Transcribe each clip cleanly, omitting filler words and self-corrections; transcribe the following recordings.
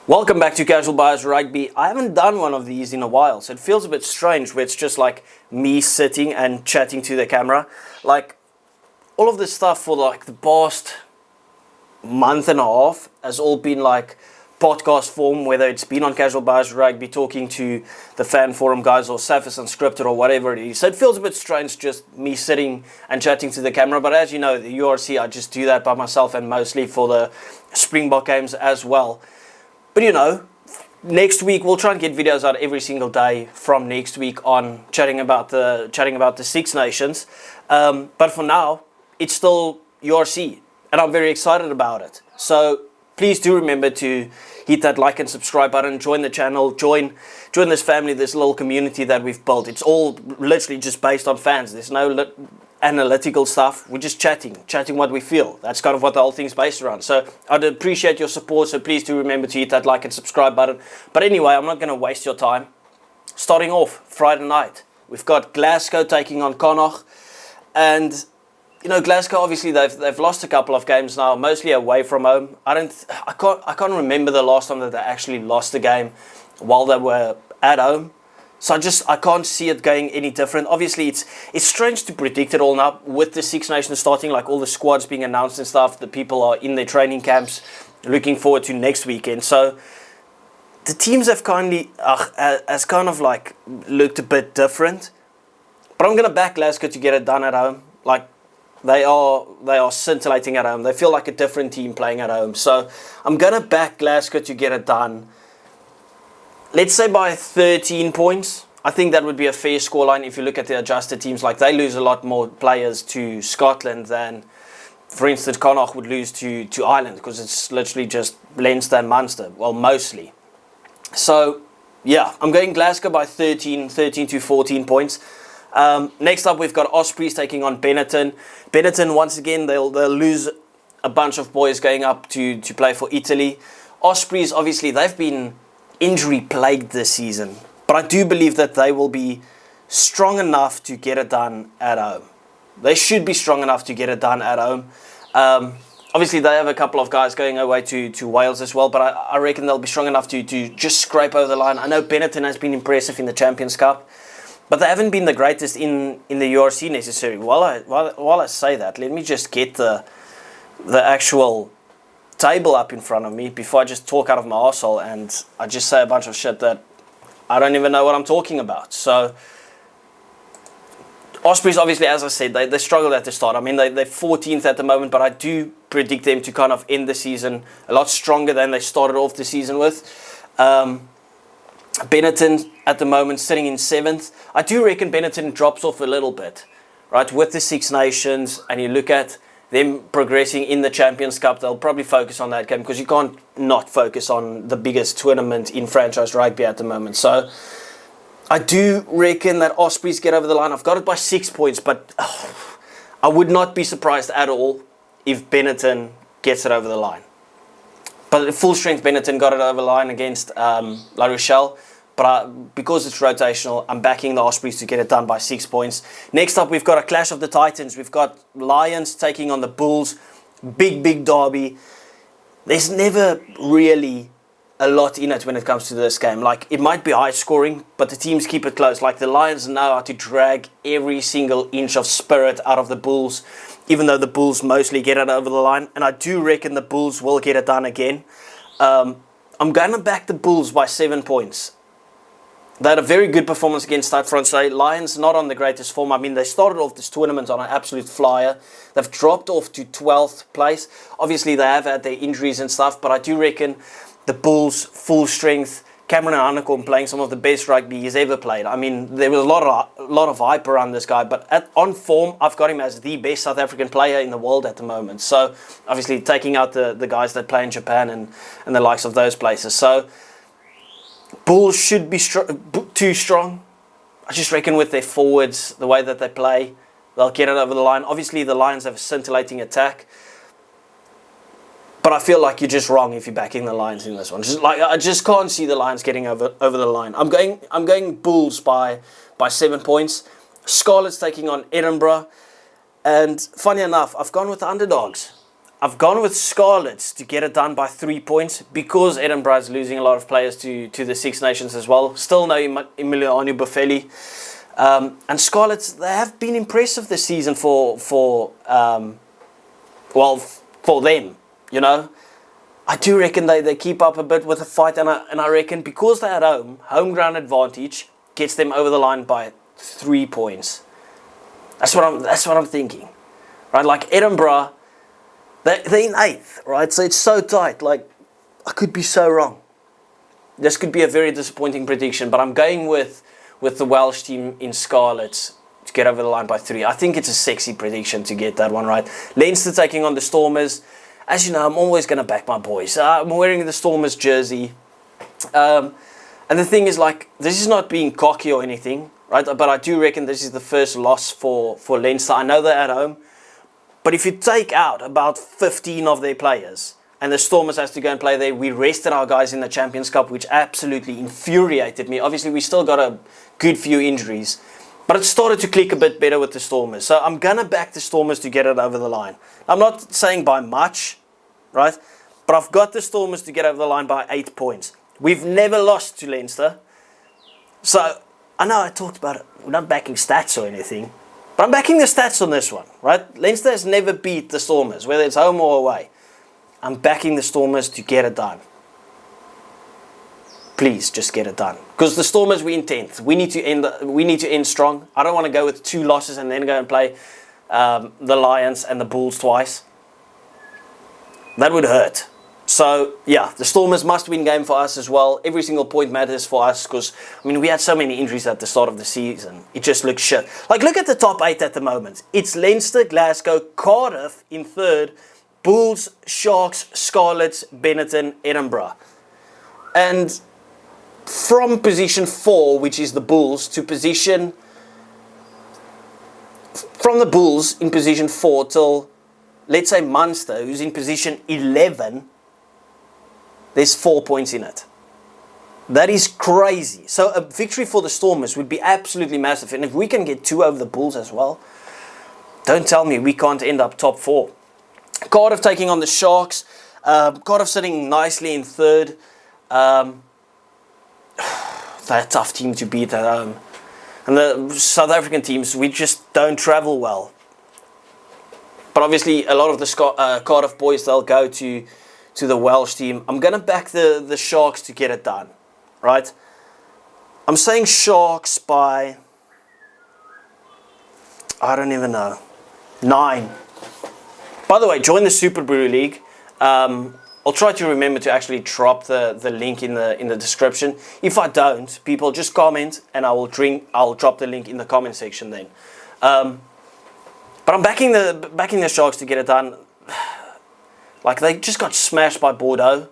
Welcome back to Casual Bias Rugby. I haven't done one of these in a while, so it feels a bit strange where it's just like me sitting and chatting to the camera. Like, all of this stuff for like the past month and a half has all been like podcast form, whether it's been on Casual Bias Rugby, talking to the fan forum guys, or Saffa Unscripted, or whatever it is. So it feels a bit strange just me sitting and chatting to the camera. But as you know, the URC, I just do that by myself, and mostly for the Springbok games as well. But you know, next week we'll try and get videos out every single day from next week on, chatting about the Six Nations. But for now, it's still URC, and I'm very excited about it. So please do remember to hit that like and subscribe button, join the channel, join this family, this little community that we've built. It's all literally just based on fans. There's no analytical stuff. We're just chatting what we feel. That's kind of what the whole thing's based around. So I'd appreciate your support, so please do remember to hit that like and subscribe button. But anyway, I'm not going to waste your time. Starting off, Friday night, we've got Glasgow taking on Connacht. And you know, Glasgow, obviously they've lost a couple of games now, mostly away from home. I can't remember the last time that they actually lost a game while they were at home. So I can't see it going any different. Obviously, it's strange to predict it all now with the Six Nations starting, like all the squads being announced and stuff. The people are in their training camps, looking forward to next weekend. So the teams have kind of like looked a bit different. But I'm gonna back Glasgow to get it done at home. Like they are scintillating at home. They feel like a different team playing at home. So I'm gonna back Glasgow to get it done. Let's say by 13 points. I think that would be a fair scoreline if you look at the adjusted teams. Like, they lose a lot more players to Scotland than, for instance, Connacht would lose to Ireland, because it's literally just Leinster and Munster. Well, mostly. So, yeah, I'm going Glasgow by 13 to 14 points. Next up, we've got Ospreys taking on Benetton. Benetton, once again, they'll lose a bunch of boys going up to play for Italy. Ospreys, obviously, they've been injury plagued this season, but I do believe that they will be strong enough to get it done at home. They should be strong enough to get it done at home. Obviously, they have a couple of guys going away to Wales as well, but I reckon they'll be strong enough to just scrape over the line. I know Benetton has been impressive in the Champions Cup, but they haven't been the greatest in the URC necessarily. While I say that, let me just get the actual table up in front of me before I just talk out of my arsehole and I just say a bunch of shit that I don't even know what I'm talking about. So Ospreys, obviously, as I said, they struggled at the start. I mean, they're 14th at the moment, but I do predict them to kind of end the season a lot stronger than they started off the season with. Benetton at the moment sitting in 7th. I do reckon Benetton drops off a little bit, right? With the Six Nations, and you look at them progressing in the Champions Cup, they'll probably focus on that game, because you can't not focus on the biggest tournament in franchise rugby at the moment. So I do reckon that Ospreys get over the line. I've got it by 6 points, but I would not be surprised at all if Benetton gets it over the line. But full strength Benetton got it over the line against La Rochelle. But because it's rotational, I'm backing the Ospreys to get it done by 6 points. Next up, we've got a clash of the Titans. We've got Lions taking on the Bulls. Big derby. There's never really a lot in it when it comes to this game. Like, it might be high scoring, but the teams keep it close. Like, the Lions know how to drag every single inch of spirit out of the Bulls, even though the Bulls mostly get it over the line. And I do reckon the Bulls will get it done again. I'm going to back the Bulls by 7 points. They had a very good performance against Stade Francais. Lions not on the greatest form. I mean, they started off this tournament on an absolute flyer. They've dropped off to 12th place. Obviously, they have had their injuries and stuff, but I do reckon the Bulls, full strength, Cameron Hanekom playing some of the best rugby he's ever played. I mean, there was a lot of hype around this guy, but on form, I've got him as the best South African player in the world at the moment. So, obviously, taking out the guys that play in Japan and the likes of those places. So Bulls should be too strong. I just reckon with their forwards, the way that they play, they'll get it over the line. Obviously, the Lions have a scintillating attack, but I feel like you're just wrong if you're backing the Lions in this one. I just can't see the Lions getting over the line. I'm going Bulls by 7 points. Scarlets taking on Edinburgh, and funny enough, I've gone with the underdogs. I've gone with Scarlets to get it done by 3 points because Edinburgh is losing a lot of players to the Six Nations as well. Still no Emiliano Buffelli. And Scarlets, they have been impressive this season for them, you know. I do reckon they keep up a bit with the fight, and I reckon because they're at home ground advantage gets them over the line by 3 points. That's what I'm thinking. Right, like Edinburgh, they're in 8th, right? So it's so tight. Like, I could be so wrong. This could be a very disappointing prediction, but I'm going with the Welsh team in Scarlets to get over the line by 3. I think it's a sexy prediction to get that one right. Leinster taking on the Stormers. As you know, I'm always going to back my boys. I'm wearing the Stormers jersey. And the thing is, like, this is not being cocky or anything, right? But I do reckon this is the first loss for Leinster. I know they're at home. But if you take out about 15 of their players, and the Stormers has to go and play there, we rested our guys in the Champions Cup, which absolutely infuriated me. Obviously, we still got a good few injuries, but it started to click a bit better with the Stormers. So I'm going to back the Stormers to get it over the line. I'm not saying by much, right? But I've got the Stormers to get over the line by 8 points. We've never lost to Leinster. So I know I talked about it. We're not backing stats or anything. But I'm backing the stats on this one, right? Leinster has never beat the Stormers, whether it's home or away. I'm backing the Stormers to get it done. Please, just get it done. Because the Stormers, we're in 10th. We need to end strong. I don't want to go with 2 losses and then go and play the Lions and the Bulls twice. That would hurt. So, yeah, the Stormers must-win game for us as well. Every single point matters for us because, I mean, we had so many injuries at the start of the season. It just looks shit. Like, look at the top 8 at the moment. It's Leinster, Glasgow, Cardiff in 3rd, Bulls, Sharks, Scarlets, Benetton, Edinburgh. And from position 4, which is the Bulls, to position... From the Bulls in position 4 till, let's say, Munster, who's in position 11... There's 4 points in it. That is crazy. So a victory for the Stormers would be absolutely massive. And if we can get 2 over the Bulls as well, don't tell me we can't end up top 4. Cardiff taking on the Sharks. Cardiff sitting nicely in 3rd. They're a tough team to beat at home. And the South African teams, we just don't travel well. But obviously a lot of the Cardiff boys, they'll go to the Welsh team. I'm going to back the Sharks to get it done, right? I'm saying Sharks by, I don't even know, 9. By the way, join the Super Brew League. I'll try to remember to actually drop the link in the description. If I don't, people just comment and I'll drop the link in the comment section then. But I'm backing the Sharks to get it done. Like, they just got smashed by Bordeaux.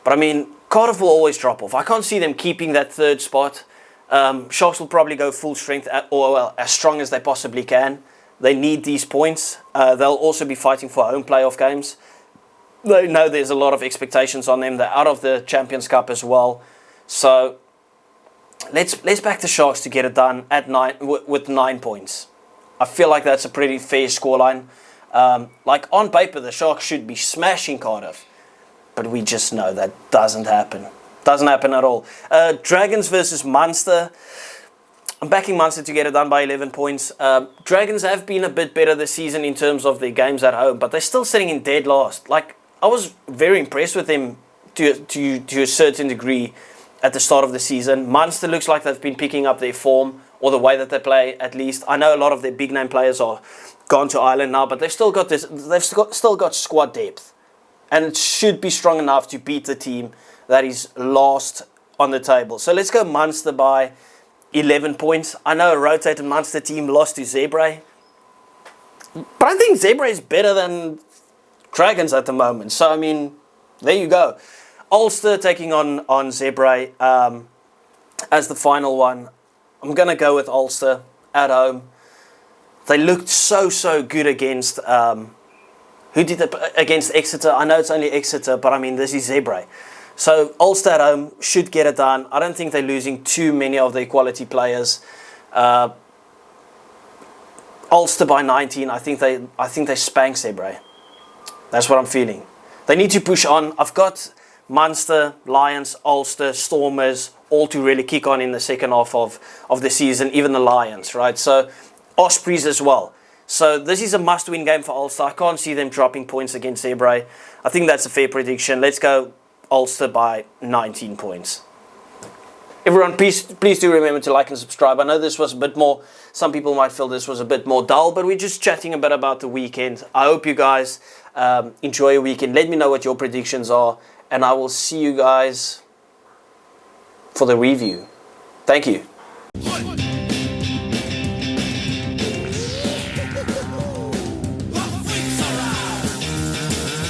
But, I mean, Cardiff will always drop off. I can't see them keeping that 3rd spot. Sharks will probably go full strength, or as strong as they possibly can. They need these points. They'll also be fighting for home playoff games. They know there's a lot of expectations on them. They're out of the Champions Cup as well. So, let's back the Sharks to get it done at 9 with 9 points. I feel like that's a pretty fair scoreline. Like, on paper, the Sharks should be smashing Cardiff. But we just know that doesn't happen. Doesn't happen at all. Dragons versus Munster. I'm backing Munster to get it done by 11 points. Dragons have been a bit better this season in terms of their games at home. But they're still sitting in dead last. Like, I was very impressed with them to a certain degree at the start of the season. Munster looks like they've been picking up their form. Or the way that they play, at least. I know a lot of their big name players are gone to Ireland now, but they've still got still got squad depth, and it should be strong enough to beat the team that is last on the table. So let's go Munster by 11 points. I know a rotated Munster team lost to Zebre, but I think Zebre is better than Dragons at the moment. So I mean, there you go. Ulster taking on Zebre as the final one. I'm going to go with Ulster at home. They looked so good against, against Exeter. I know it's only Exeter, but I mean, this is Zebre. So Ulster at home should get it done. I don't think they're losing too many of their quality players. Ulster by 19, I think they spank Zebre. That's what I'm feeling. They need to push on. I've got Munster, Lions, Ulster, Stormers, all to really kick on in the second half of the season, even the Lions, right? So Ospreys as well. So this is a must-win game for Ulster. I can't see them dropping points against Zebre. I think that's a fair prediction. Let's go Ulster by 19 points. Everyone, please do remember to like and subscribe. I know this was a bit more, some people might feel this was a bit more dull, but we're just chatting a bit about the weekend. I hope you guys enjoy your weekend. Let me know what your predictions are, and I will see you guys for the review. Thank you.